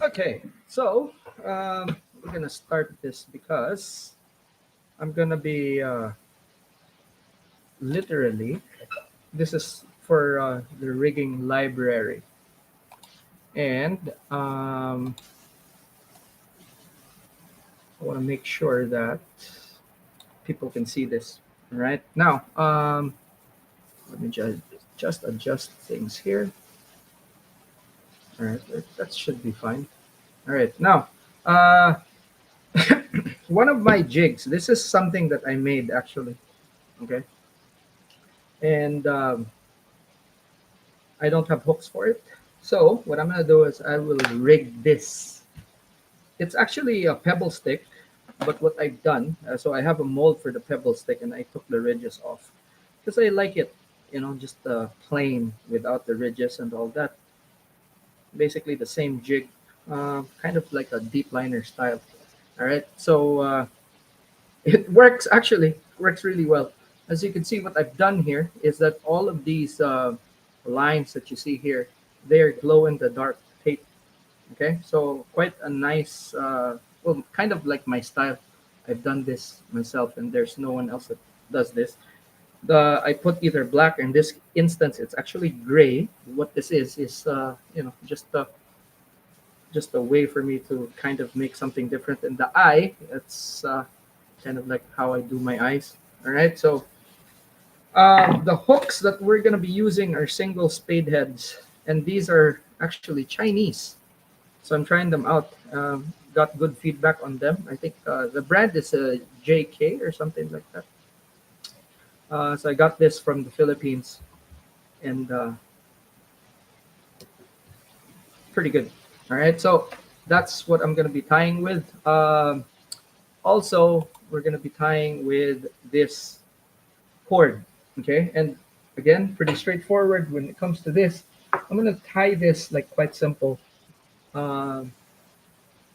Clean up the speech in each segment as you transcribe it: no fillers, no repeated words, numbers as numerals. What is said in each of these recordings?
Okay, so we're gonna start this because I'm gonna be literally. This is for the rigging library, and I want to make sure that people can see this. All right, now let me just adjust things here. All right, that should be fine. All right, now uh, one of my jigs. This is something that I made actually. Okay, and I don't have hooks for it. So what I'm gonna do is I will rig this. It's actually a pebble stick, but what I've done, so I have a mold for the pebble stick, and I took the ridges off because I like it, just plain without the ridges and all that. Basically the same jig, kind of like a deep liner style. All right, so it works actually works really well. As you can see, what I've done here is that all of these lines that you see here, they're glow in the dark tape. Okay, so quite a nice, well, kind of like my style. I've done this myself, and there's no one else that does this. I put either black, or in this instance, it's actually gray. What this is just a way for me to kind of make something different. And the eye, it's kind of like how I do my eyes. All right, so the hooks that we're gonna be using are single spade heads, and these are actually Chinese. So I'm trying them out. Got good feedback on them. I think the brand is a JK or something like that. So I got this from the Philippines, and pretty good. All right, so that's what I'm gonna be tying with. Also, we're gonna be tying with this cord. Okay, and again, pretty straightforward when it comes to this. I'm gonna tie this like quite simple. Um,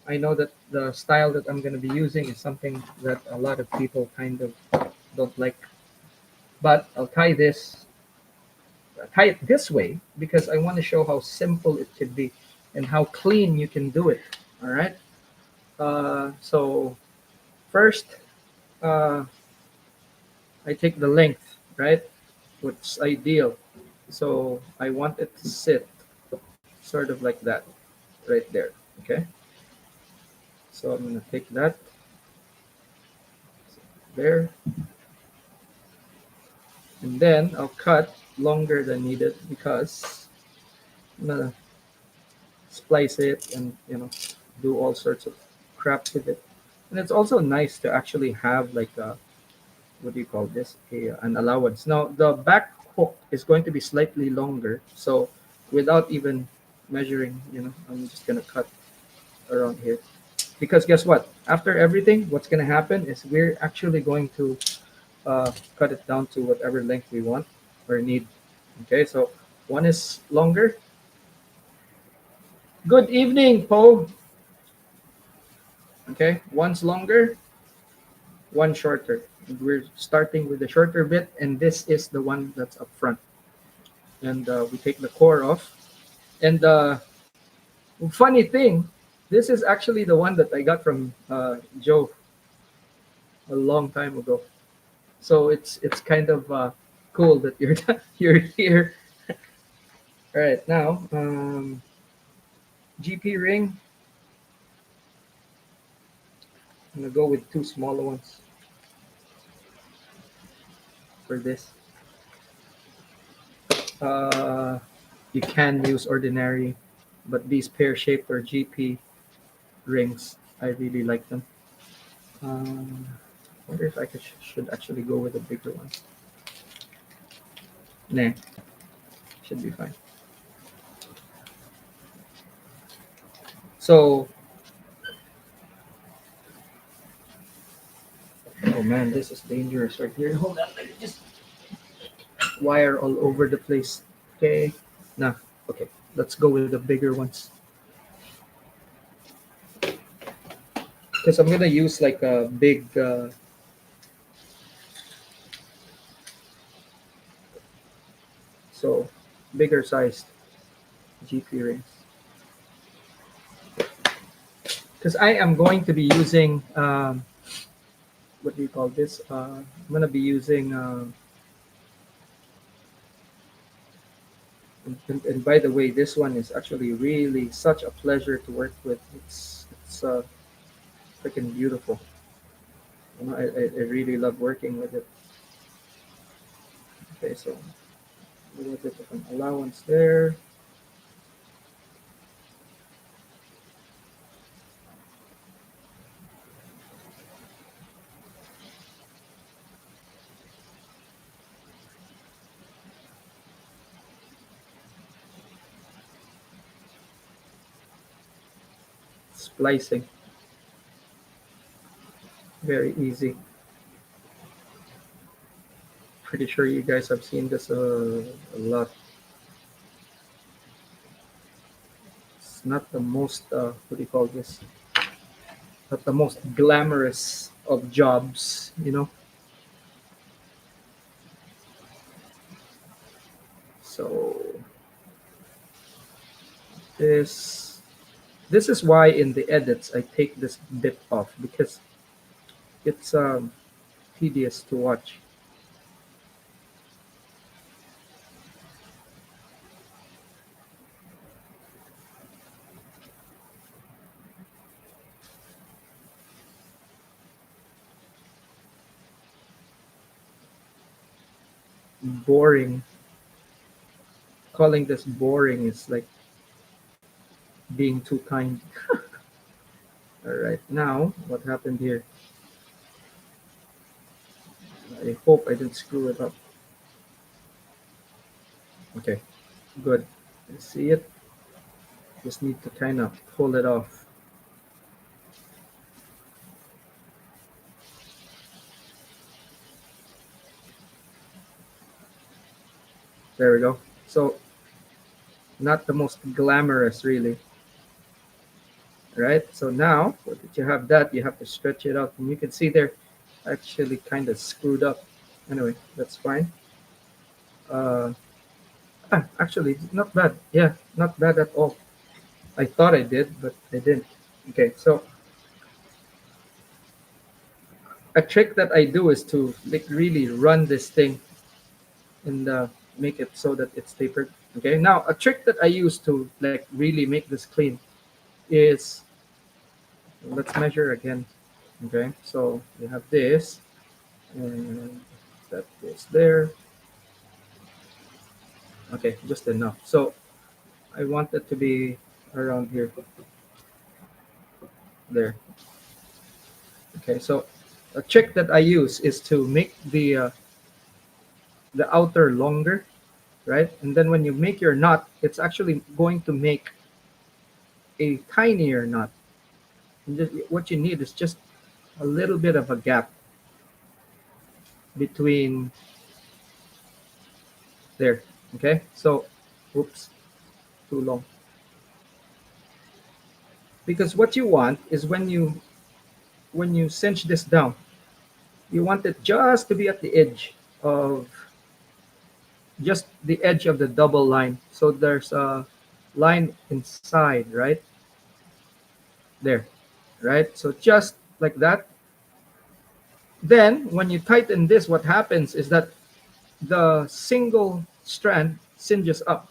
I know that the style that I'm going to be using is something that a lot of people kind of don't like, but tie it this way because I want to show how simple it could be and how clean you can do it. All right. So first, uh, I take the length, right? What's ideal. So I want it to sit sort of like that, right there. Okay. So I'm going to take that there, and then I'll cut longer than needed because I'm gonna splice it and do all sorts of crap with it. And it's also nice to actually have like a, what do you call this, an allowance. Now the back hook is going to be slightly longer, so without even measuring, I'm just gonna cut around here because guess what, after everything, what's gonna happen is we're actually going to cut it down to whatever length we want or need. Okay, so one is longer. Good evening, Poe. Okay, one's longer, one shorter. We're starting with the shorter bit, and this is the one that's up front. And we take the core off. And funny thing, this is actually the one that I got from Joe a long time ago. So it's kind of cool that you're you're here. All right, now GP ring. I'm gonna go with two smaller ones for this. Uh, you can use ordinary, but these pear shaped or GP rings, I really like them. Wonder if should actually go with a bigger one. Nah, should be fine. So, oh man, this is dangerous right here. Hold on, let me just wire all over the place. Okay, nah, okay, let's go with the bigger ones. Because I'm gonna use like a big, so bigger sized GP rings. because I am going to be using what do you call this? I'm gonna be using. And by the way, this one is actually really such a pleasure to work with. It's freaking beautiful. You know, I really love working with it. Okay, so a little bit of an allowance there. Splicing, very easy. Pretty sure you guys have seen this a lot. It's not the most what do you call this? Not the most glamorous of jobs, you know. So this this is why in the edits I take this bit off because it's tedious to watch. Boring. Calling this boring is like being too kind. All right, now what happened here? I hope I didn't screw it up. Okay, good. I see it. Just need to kind of pull it off. There we go. So not the most glamorous, really, right? So now, what did you have that? You have to stretch it out, and you can see they're actually kind of screwed up. Anyway, that's fine. Uh, actually, not bad. Yeah, not bad at all. I thought I did, but I didn't. Okay, so a trick that I do is to like really run this thing and make it so that it's tapered. Okay, now a trick that I use to like really make this clean is let's measure again. Okay, so you have this and that goes there. Okay, just enough. So I want it to be around here, there. Okay, so a trick that I use is to make the outer longer, right? And then when you make your knot, it's actually going to make a tinier knot. And just, what you need is just a little bit of a gap between there. Okay, so oops, too long. Because what you want is when you cinch this down, you want it just to be at the edge of just the edge of the double line. So there's a line inside, right? There, right? So just like that. Then when you tighten this, what happens is that the single strand singes up.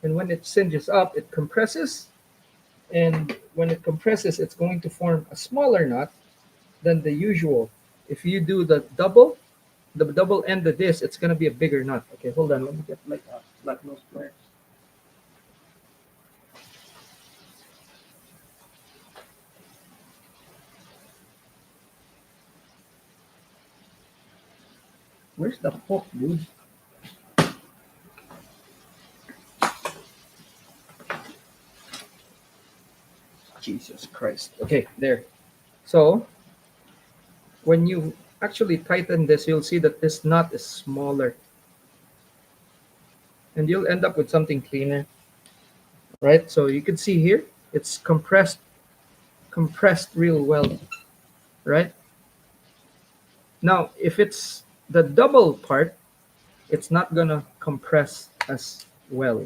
And when it singes up, it compresses. And when it compresses, it's going to form a smaller knot than the usual. If you do the double end of this, it's going to be a bigger knot. Okay, hold on. Let me get like a flat nose pliers. Where's the hook, dude? Jesus Christ. Okay, there. So when you actually tighten this, you'll see that this knot is smaller. And you'll end up with something cleaner, right? So you can see here, it's compressed real well, right? Now, if it's the double part, it's not gonna compress as well.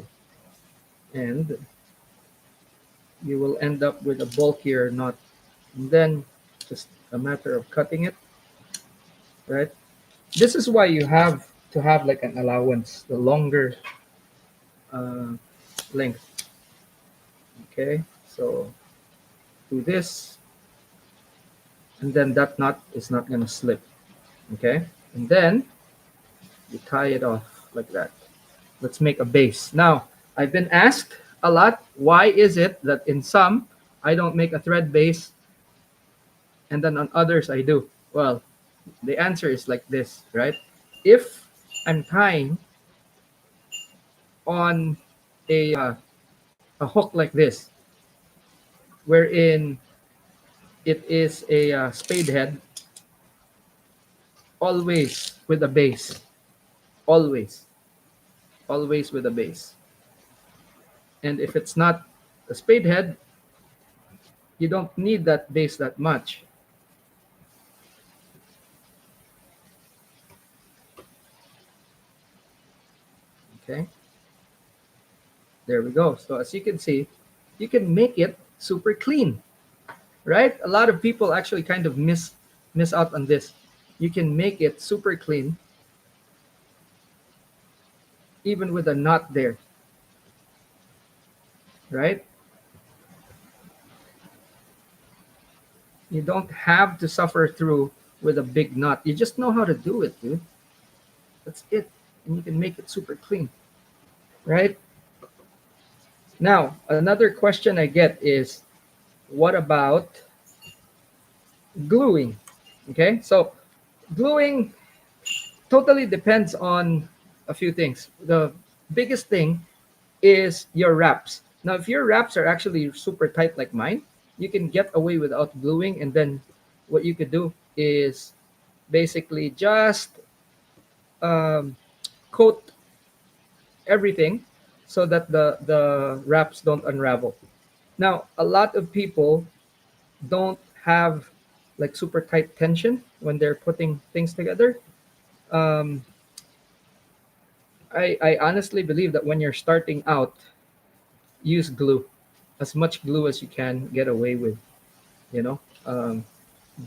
And you will end up with a bulkier knot. And then just a matter of cutting it, right? This is why you have to have like an allowance, the longer uh, length. Okay, so do this, and then that knot is not going to slip. Okay, and then you tie it off like that. Let's make a base. Now, I've been asked a lot, why is it that in some I don't make a thread base and then on others I do? Well, the answer is like this, right? If I'm tying on a hook like this, wherein it is a spade head, always with a base, always, always with a base. And if it's not a spade head, you don't need that base that much. Okay, there we go. So as you can see, you can make it super clean, right? A lot of people actually kind of miss out on this. You can make it super clean even with a knot there, right? You don't have to suffer through with a big knot. You just know how to do it, dude. That's it. And you can make it super clean, right? Now, another question I get is, what about gluing? Okay, so gluing totally depends on a few things. The biggest thing is your wraps. Now, if your wraps are actually super tight like mine, you can get away without gluing. And then what you could do is basically just um, coat everything so that the wraps don't unravel. Now, a lot of people don't have like super tight tension when they're putting things together. Um, I honestly believe that when you're starting out, use glue, as much glue as you can get away with. You know,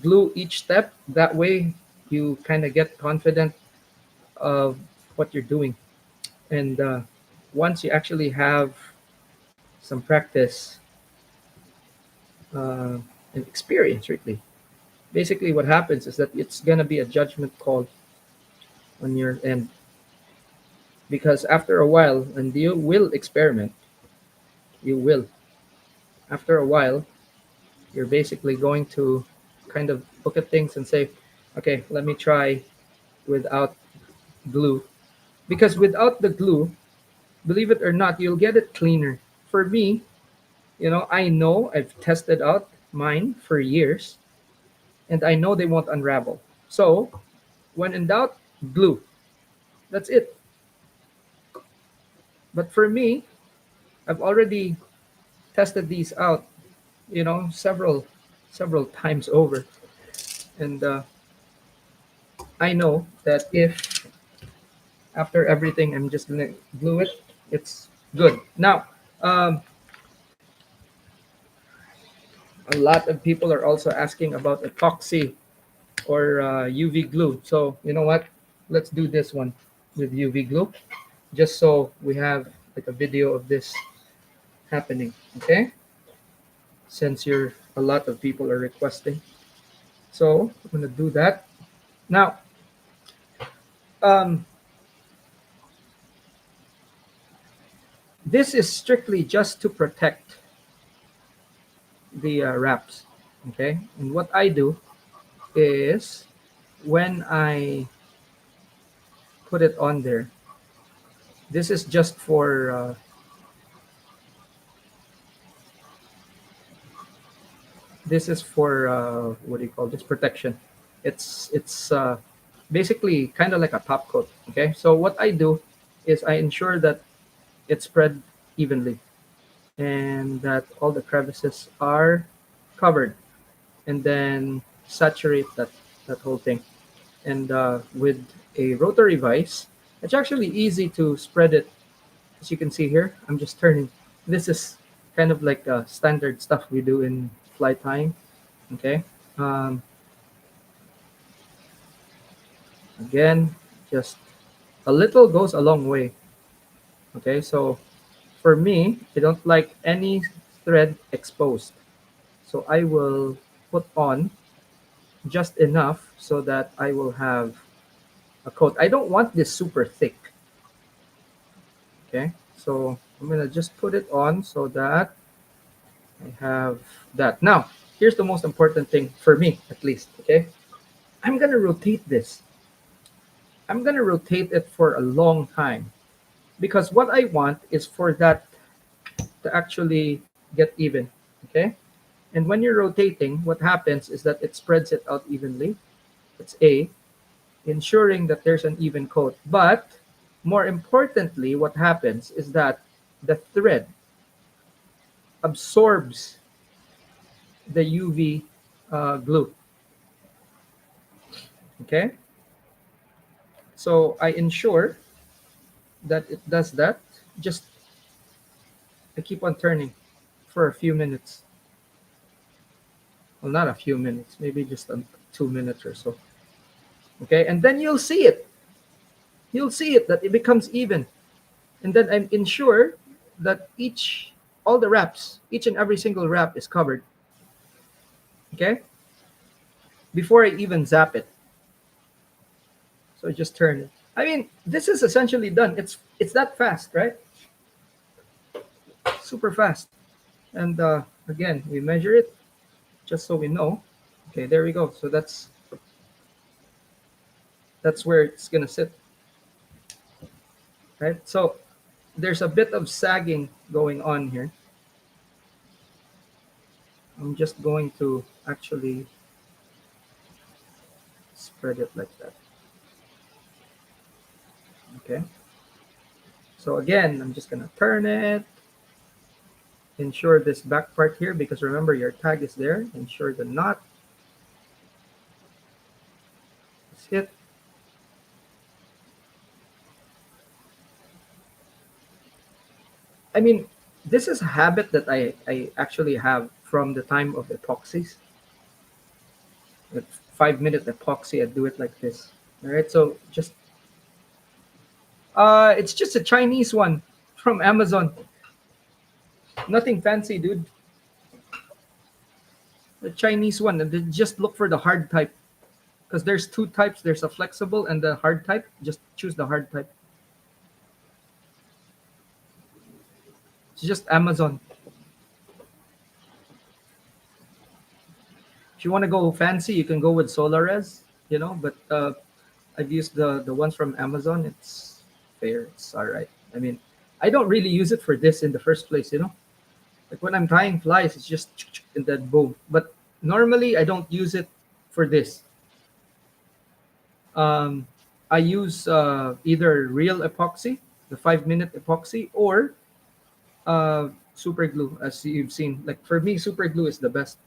glue each step. That way, you kind of get confident of what you're doing. And once you actually have some practice uh, and experience, really, basically what happens is that it's gonna be a judgment call on your end, because after a while, and you will experiment, you will. After a while, you're basically going to kind of look at things and say, okay, let me try without glue. Because without the glue, believe it or not, you'll get it cleaner. For me, I know I've tested out mine for years and I know they won't unravel. So, when in doubt, glue. That's it. But for me, I've already tested these out, several times over. And I know that if after everything I'm just gonna glue it, it's good. Now, um, a lot of people are also asking about epoxy or UV glue. So you know what? Let's do this one with UV glue, just so we have like a video of this happening. Okay, since you're a lot of people are requesting, so I'm gonna do that now. Um, this is strictly just to protect the wraps. Okay, and what I do is when I put it on there, this is just for what do you call this, protection. It's basically kind of like a top coat. Okay, so what I do is I ensure that it's spread evenly and that all the crevices are covered, and then saturate that whole thing. And with a rotary vise, it's actually easy to spread it. As you can see here, I'm just turning. This is kind of like standard stuff we do in fly tying. Okay. Um, Again, just a little goes a long way. Okay. So for me, I don't like any thread exposed. So I will put on just enough so that I will have a coat. I don't want this super thick. Okay. So I'm going to just put it on so that I have that. Now, here's the most important thing for me, at least. Okay. I'm going to rotate this. I'm going to rotate it for a long time because what I want is for that to actually get even. Okay. And when you're rotating, what happens is that it spreads it out evenly. It's A, ensuring that there's an even coat. But more importantly, what happens is that the thread absorbs the UV glue. Okay. So I ensure that it does that. Just I keep on turning for a few minutes. Well, not a few minutes, maybe just 2 minutes or so. Okay, and then you'll see it. You'll see it that it becomes even, and then I ensure that all the wraps, each and every single wrap is covered. Okay, before I even zap it. So I just turn it. I mean, this is essentially done. It's that fast, right? Super fast. And again, we measure it just so we know. Okay, there we go. So that's where it's gonna sit, right? So there's a bit of sagging going on here. I'm just going to actually spread it like that. Okay. So again, I'm just gonna turn it. Ensure this back part here because remember your tag is there. Ensure the knot is hit. I mean, this is a habit that I actually have from the time of epoxies. Like 5 minute epoxy, I do it like this. All right, so just it's just a Chinese one from Amazon. Nothing fancy, dude. The Chinese one, and then just look for the hard type because there's two types. There's a flexible and the hard type. Just choose the hard type. It's just Amazon. If you want to go fancy, you can go with Solares, but I've used the ones from Amazon. It's fair. It's all right. I mean, I don't really use it for this in the first place. Like when I'm tying flies, it's just and then boom. But normally, I don't use it for this. Um, I use either real epoxy, the 5 minute epoxy, or super glue, as you've seen. Like for me, super glue is the best.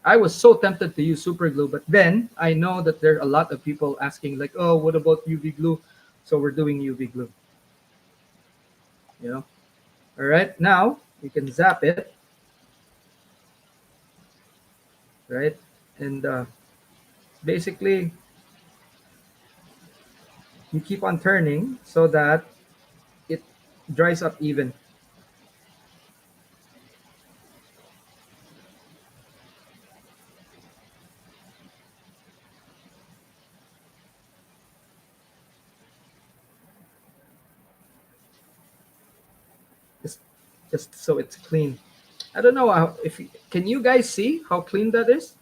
I was so tempted to use super glue, but then I know that there are a lot of people asking, like, "Oh, what about UV glue?" So we're doing UV glue. You know. All right. Now you can zap it, right? And basically, you keep on turning so that it dries up even. Just, just so it's clean. I don't know how, if can you guys see how clean that is?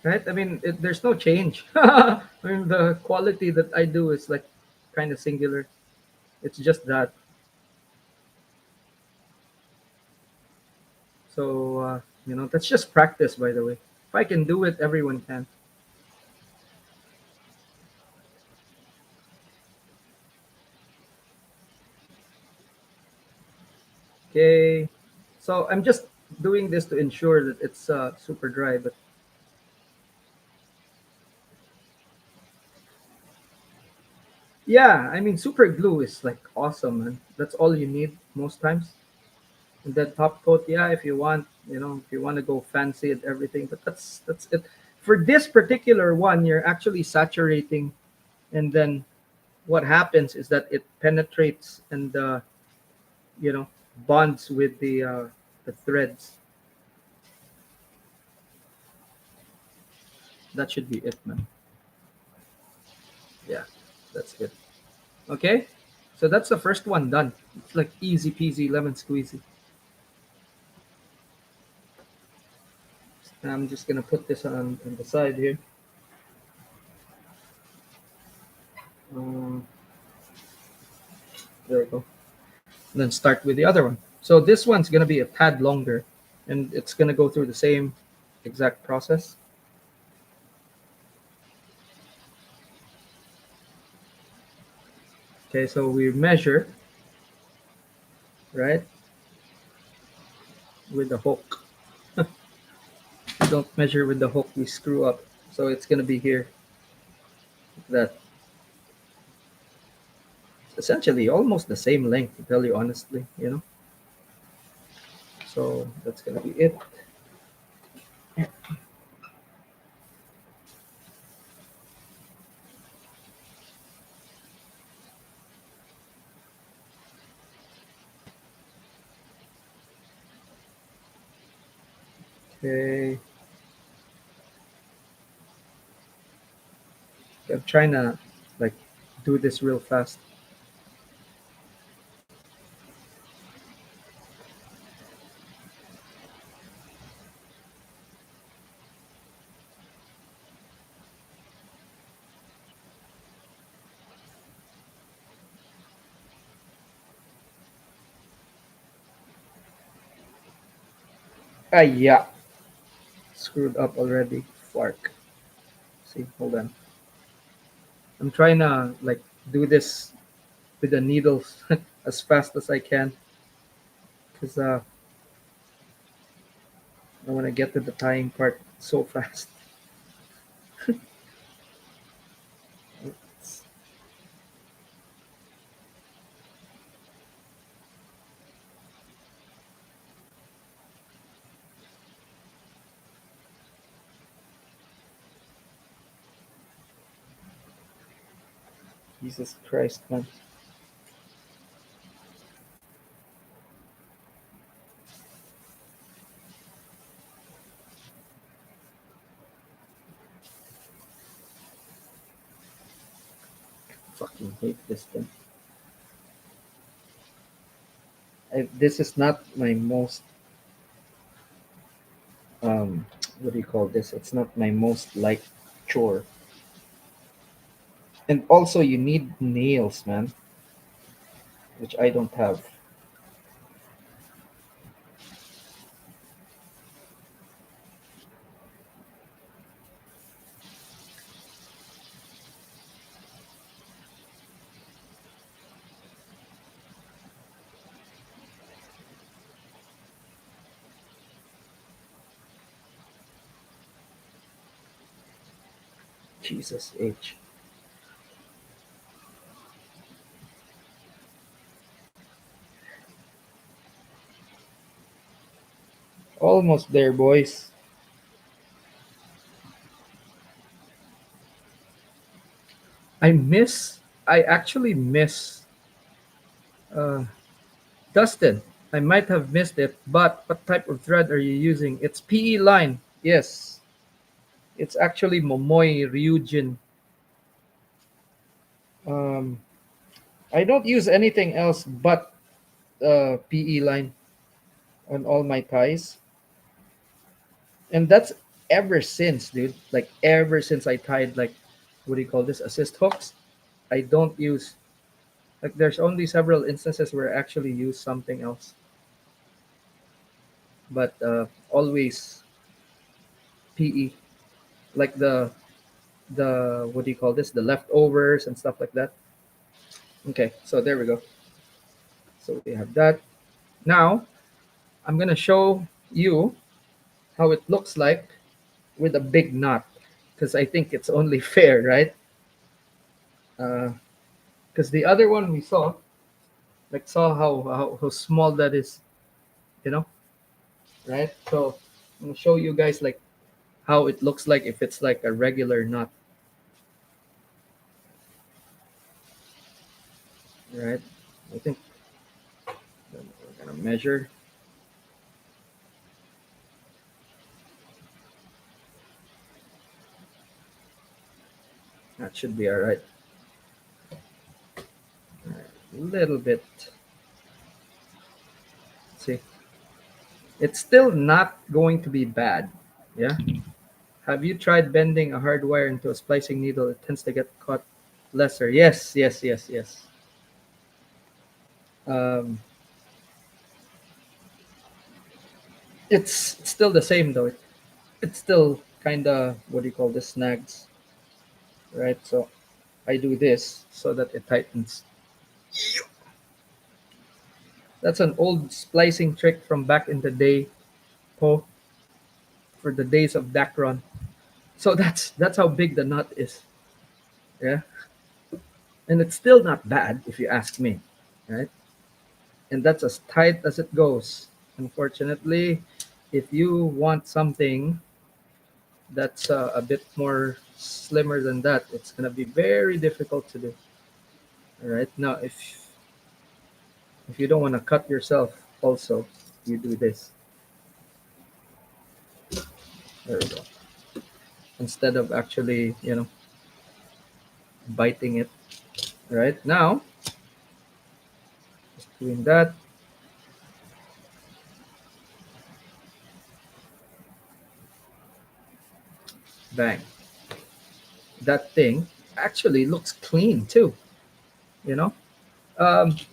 Right? I mean, there's no change. I mean, the quality that I do is like kind of singular. It's just that. So, that's just practice, by the way. If I can do it, everyone can. Okay. So I'm just doing this to ensure that it's super dry. But Yeah, I mean, super glue is like awesome, man. That's all you need most times. And then top coat, yeah, if you want, if you want to go fancy and everything, but that's it. For this particular one, you're actually saturating, and then what happens is that it penetrates and you know bonds with the threads. That should be it, man. Yeah, that's it. Okay, so that's the first one done. It's like easy peasy lemon squeezy. I'm just gonna put this on the side here. Um, there we go. And then start with the other one. So this one's gonna be a tad longer, and it's gonna go through the same exact process. Okay, so we measure right with the hook. We don't measure with the hook, we screw up. So it's gonna be here. That essentially almost the same length, to tell you honestly. So that's gonna be it. Okay, I'm trying to like do this real fast. Ah, yeah, screwed up already. Flark. See, hold on. I'm trying to like do this with the needles as fast as I can because I want to get to the tying part so fast. Jesus Christ, man. Fucking hate this thing. This is not my most um what do you call this? It's not my most liked chore. And also you need nails, man, which I don't have. Jesus H. Almost there, boys. I actually miss uh Dustin. I might have missed it, but what type of thread are you using? It's PE line. Yes. It's actually Momoy Ryujin. Um, I don't use anything else but PE line on all my ties. And that's ever since, dude. Like ever since I tied like what do you call this? Assist hooks. I don't use like there's only several instances where I actually use something else. But always PE. Like the what do you call this? The leftovers and stuff like that. Okay, so there we go. So we have that. Now I'm gonna show you how it looks like with a big knot because I think it's only fair, right? Uh, Because the other one we saw, like saw how small that is, you know, right? So I'm gonna show you guys like how it looks like if it's like a regular knot, right? I think we're gonna measure. That should be all right. A little bit. See, it's still not going to be bad. Yeah. Have you tried bending a hard wire into a splicing needle? It tends to get caught lesser. Yes, yes, yes, yes. Um, it's still the same though. It's still kind of what do you call this, snags, right? So I do this so that it tightens. That's an old splicing trick from back in the day, po, for the days of Dacron. So that's how big the nut is. Yeah, and it's still not bad if you ask me, right? And that's as tight as it goes. Unfortunately, if you want something that's a bit more slimmer than that, it's gonna be very difficult to do. All right, now if you don't want to cut yourself, also you do this. There we go. Instead of actually, biting it. Right now, just doing that, bang. That thing actually looks clean too. You know,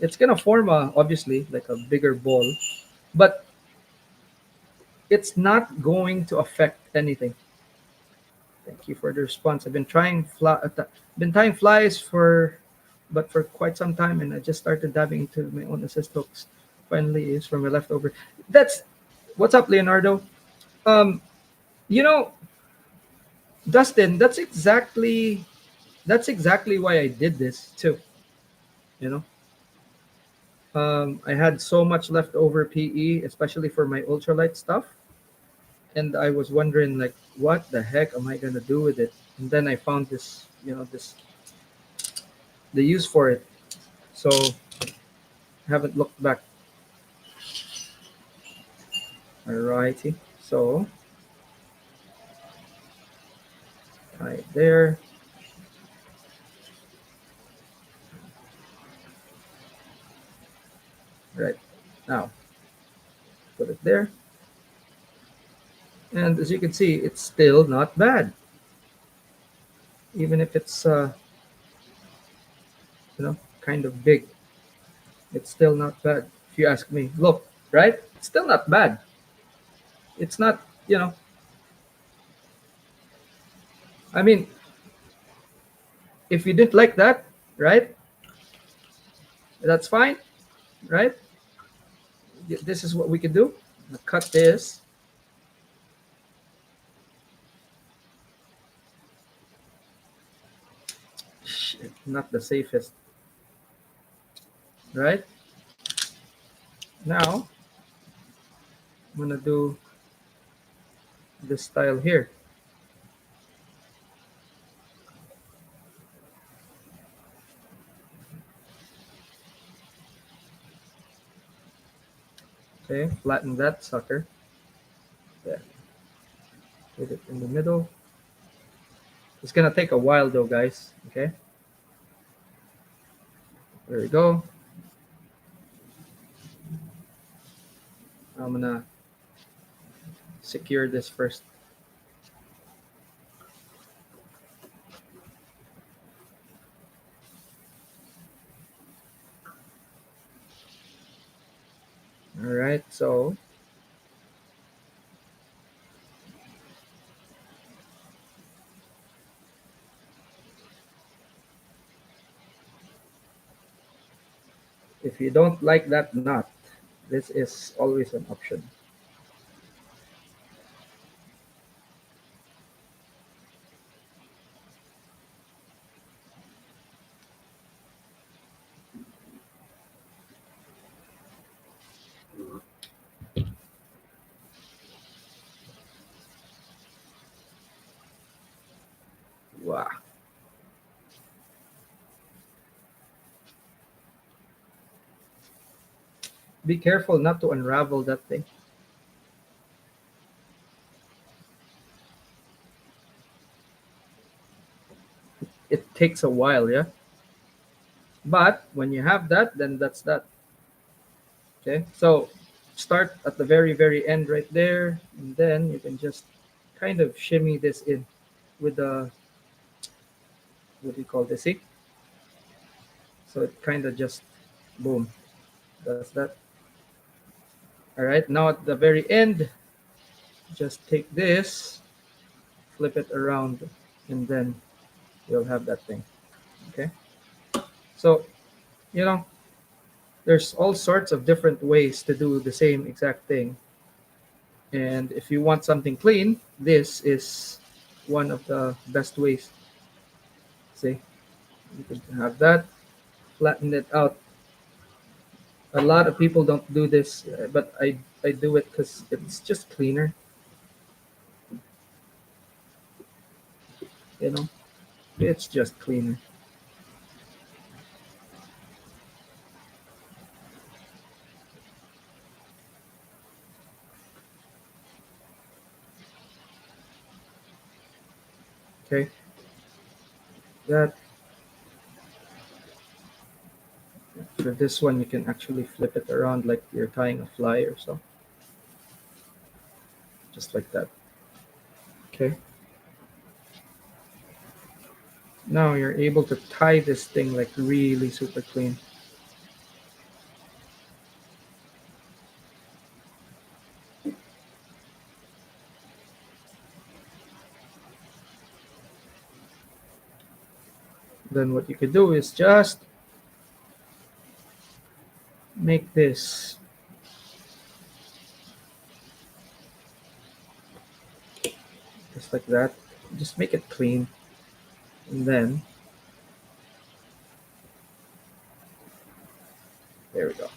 it's gonna form a obviously like a bigger ball, but it's not going to affect anything. Thank you for the response. I've been tying flies for quite some time, and I just started diving into my own assist hooks. Finally, is from a leftover. That's what's up, Leonardo. Um, you know, Dustin. That's exactly why I did this too. You know, I had so much leftover PE, especially for my ultralight stuff, and I was wondering like, what the heck am I gonna do with it? And then I found this, this the use for it. So haven't looked back. Alrighty. So right there. Right now, put it there. And as you can see, it's still not bad. Even if it's kind of big, it's still not bad. If you ask me, look, right? It's still not bad. It's not, I mean, if you didn't like that, right? That's fine, right? This is what we can do. Cut this. Shit, not the safest, right? Now I'm gonna do this style here. Okay, flatten that sucker. There, put it in the middle. It's gonna take a while though, guys. Okay, there we go. I'm gonna secure this first. All right, so if you don't like that knot, this is always an option. Be careful not to unravel that thing. It takes a while, yeah. But when you have that, then that's that. Okay. So start at the very end right there, and then you can just kind of shimmy this in with the, what do you call this? See? So it kind of just boom, does that. All right. Now at the very end, just take this, flip it around, and then you'll have that thing. Okay. So you know, there's all sorts of different ways to do the same exact thing. And if you want something clean, this is one of the best ways. See, you can have that, flatten it out. A lot of people don't do this, but I do it because it's just cleaner. You know, it's just cleaner. Okay, that for this one you can actually flip it around like you're tying a fly or so, just like that. Okay, now you're able to tie this thing like really super clean. Then what you could do is just make this just like that. Just make it clean, and then there we go.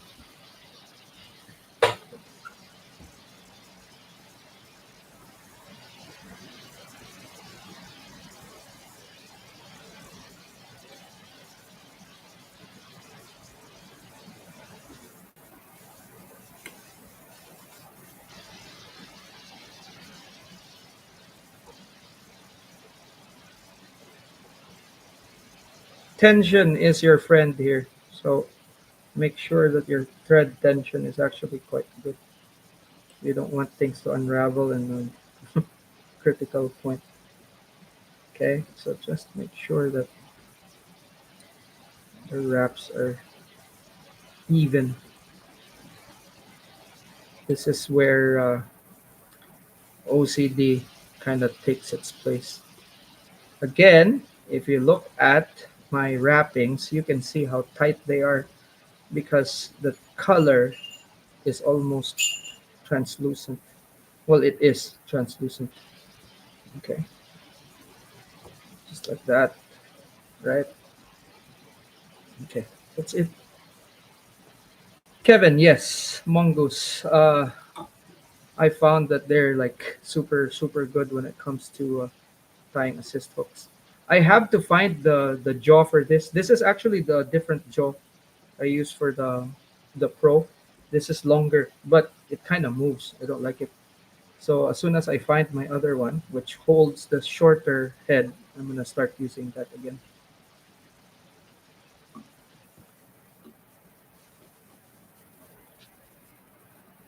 Tension is your friend here, so make sure that your thread tension is actually quite good. You don't want things to unravel in a critical point. Okay, so just make sure that the wraps are even. This is where OCD kind of takes its place. Again, if you look at my wrappings, you can see how tight they are because the color is almost translucent. Well, it is translucent. Okay, just like that, right? Okay, that's it. Kevin, yes, mongoose. I found that they're like super good when it comes to tying assist hooks. I have to find the jaw for this. This is actually the different jaw I use for the pro. This is longer, but it kind of moves. I don't like it. So as soon as I find my other one, which holds the shorter head, I'm gonna start using that again.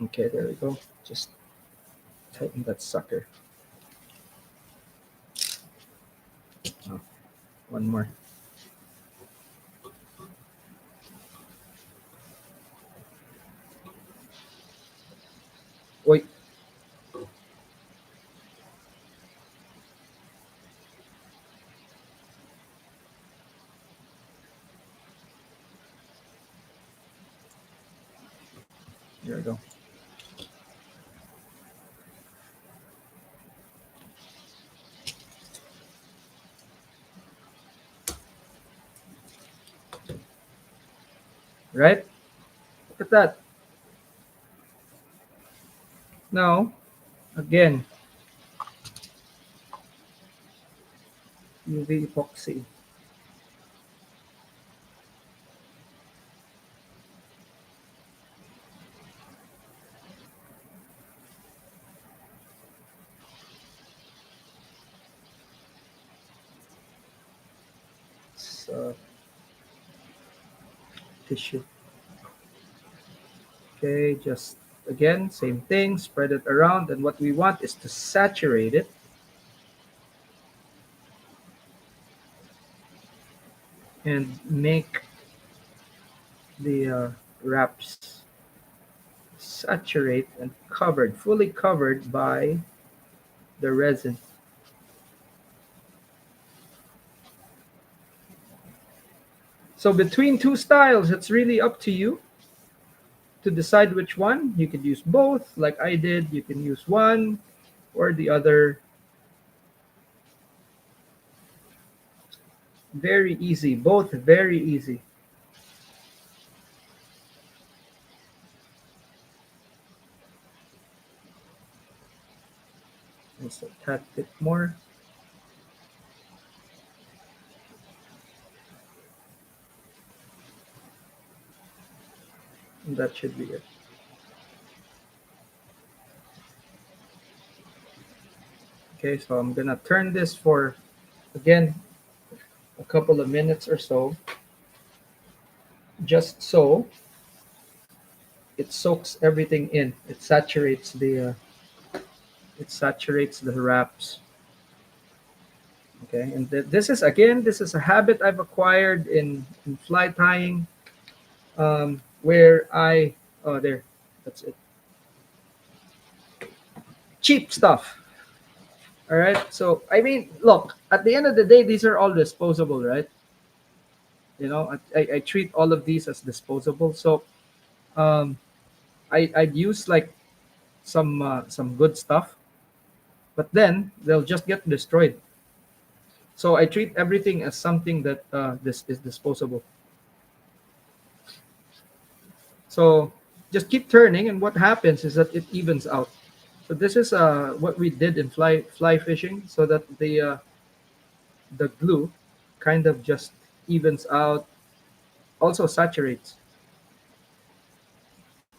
Okay, there we go. Just tighten that sucker. Oh, one more. Wait, there we go. Right? Look at that. Now, again, UV epoxy. this tissue. Okay, just again, same thing, spread it around, and what we want is to saturate it and make the wraps saturate and covered, fully covered by the resin. So between two styles, it's really up to you to decide which one. You could use both, like I did. You can use one or the other. Very easy, both very easy. Just a tad bit more. And that should be it. Okay, so I'm gonna turn this for, again, a couple of minutes or so, just so it soaks everything in. It saturates the wraps. Okay, and this is, again, this is a habit I've acquired in fly tying, where I, oh, there, that's it. Cheap stuff. All right. So I mean, look, at the end of the day, these are all disposable, right? I treat all of these as disposable. So um, I'd use like some good stuff, but then they'll just get destroyed. So I treat everything as something that this is disposable. So just keep turning, and what happens is that it evens out. So this is what we did in fly fishing, so that the glue kind of just evens out, also saturates,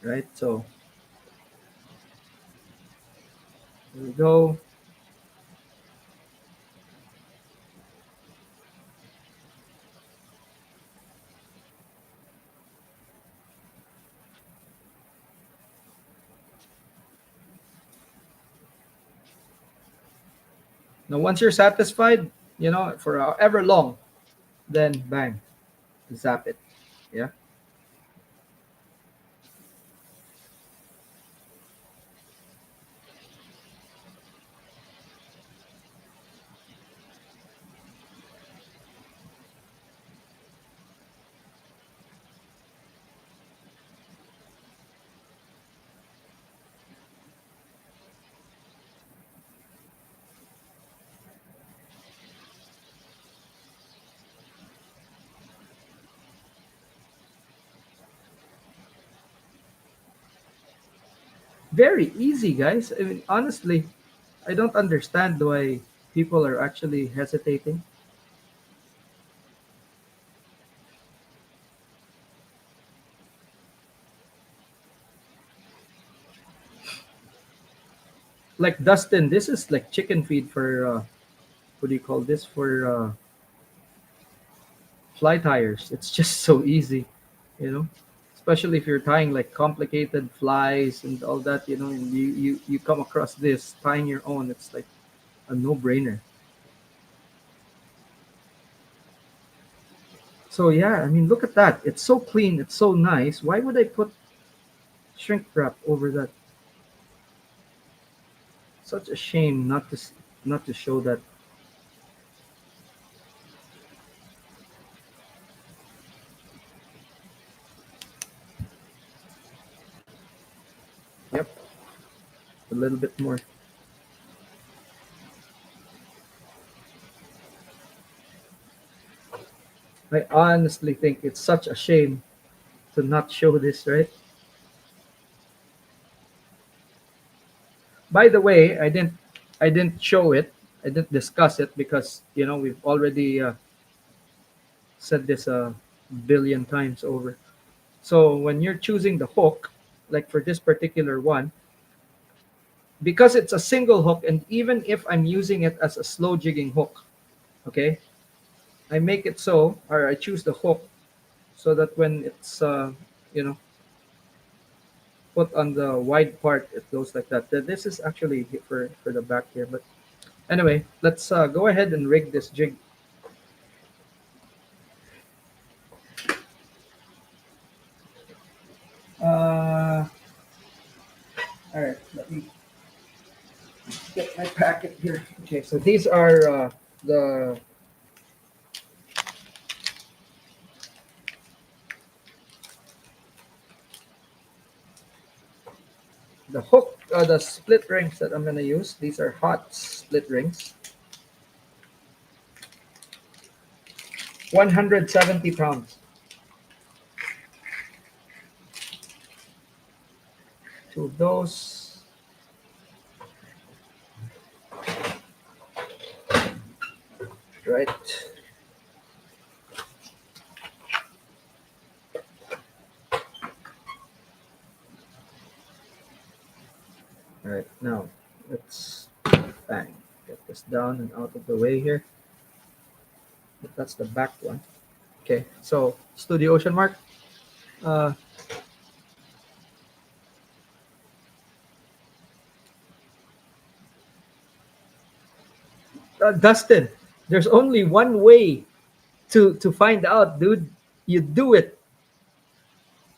right? So here we go. Now, once you're satisfied, for however long, then bang, zap it. Yeah. Very easy, guys. I mean, honestly, I don't understand why people are actually hesitating. Like Dustin, this is like chicken feed for what do you call this, for fly tires. It's just so easy, you know. Especially if you're tying like complicated flies and all that, and you come across this tying your own, it's like a no-brainer. So yeah, I mean, look at that. It's so clean. It's so nice. Why would I put shrink wrap over that? Such a shame not to show that. Yep, a little bit more. I honestly think it's such a shame to not show this, right? By the way, I didn't show it. I didn't discuss it because we've already said this a billion times over. So when you're choosing the hook, like for this particular one, because it's a single hook, and even if I'm using it as a slow jigging hook, okay, I make it so, or I choose the hook so that when it's you know put on the wide part, it goes like that. This is actually for the back here, but anyway, let's go ahead and rig this jig. Uh, all right, let me get my packet here. Okay, so these are the the hook, the split rings that I'm gonna use. These are hot split rings, 170 pounds. Two of those. Right. All right. Now let's bang get this down and out of the way here. That's the back one. Okay. So Studio Ocean Mark. Uh, Dustin, there's only one way to find out, dude. You do it.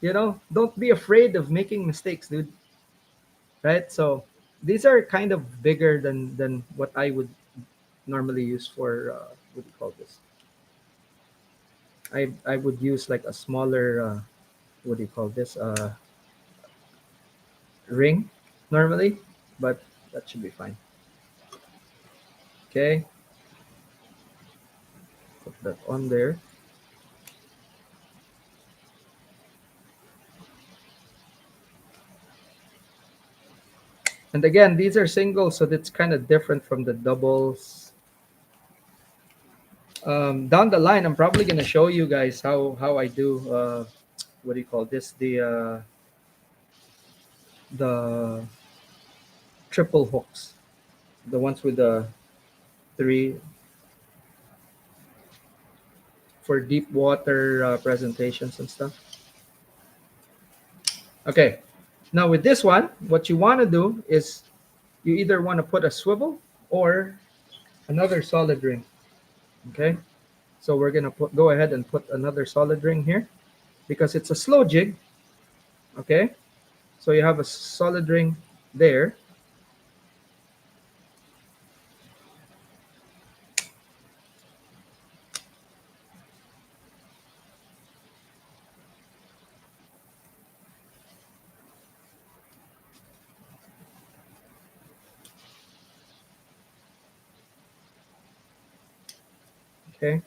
Don't be afraid of making mistakes, dude. Right? So these are kind of bigger than what I would normally use for what do you call this? I would use like a smaller what do you call this ring normally, but that should be fine. Okay, put that on there. And again, these are singles, so that's kind of different from the doubles. Down the line, I'm probably gonna show you guys how I do. What do you call this? The triple hooks, the ones with the three for deep water presentations and stuff. Okay, now with this one, what you want to do is you either want to put a swivel or another solid ring. Okay, so we're gonna go ahead and put another solid ring here because it's a slow jig. Okay, so you have a solid ring there. Okay,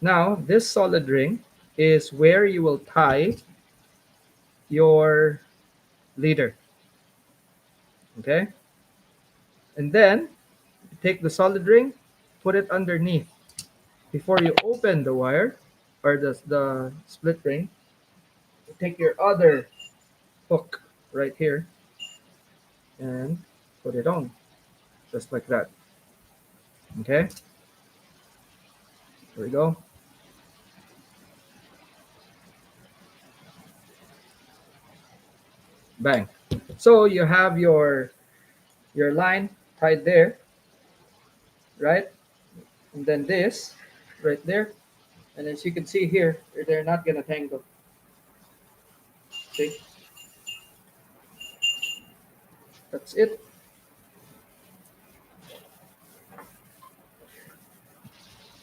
now this solid ring is where you will tie your leader. Okay, and then take the solid ring, put it underneath before you open the wire or the split ring. Take your other hook right here and put it on just like that. Okay, here we go. Bang. So you have your line tied there, right? And then this right there. And as you can see here, they're not gonna tangle. See, that's it.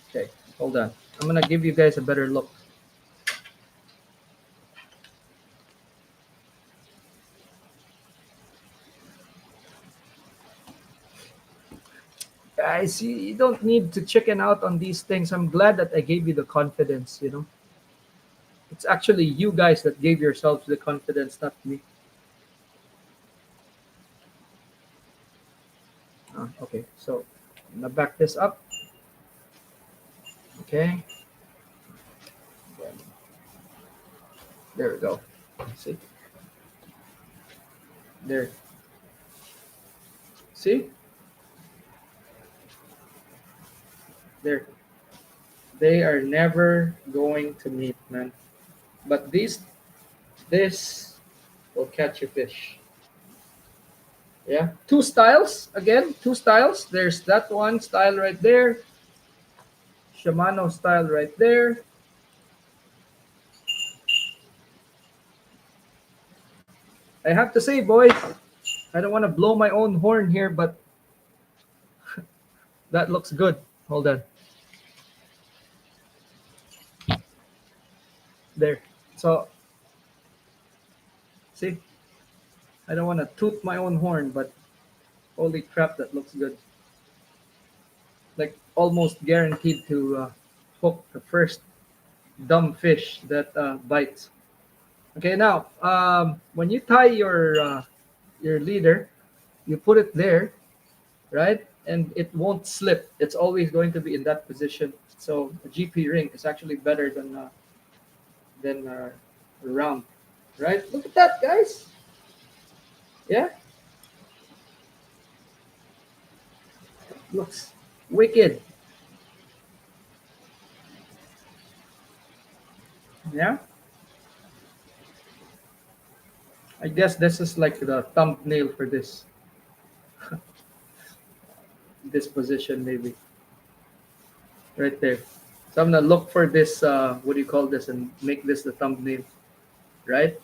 Okay, hold on. I'm gonna give you guys a better look. Guys, you don't need to chicken out on these things. I'm glad that I gave you the confidence. It's actually you guys that gave yourselves the confidence, not me. Okay, so I'm gonna back this up. Okay, there we go. See, there. See, there. They are never going to meet, man. But this will catch a fish. Yeah, two styles again. Two styles. There's that one style right there. Shimano style right there. I have to say, boys, I don't want to blow my own horn here, but that looks good. Hold on. There. So, see, I don't want to toot my own horn, but holy crap, that looks good. Like almost guaranteed to hook the first dumb fish that bites. Okay, now when you tie your leader, you put it there, right? And it won't slip. It's always going to be in that position. So a GP ring is actually better than a round, right? Look at that, guys. Yeah, looks wicked. Yeah, I guess this is like the thumbnail for this position, maybe right there. So I'm gonna look for this. What do you call this? And make this the thumbnail, right?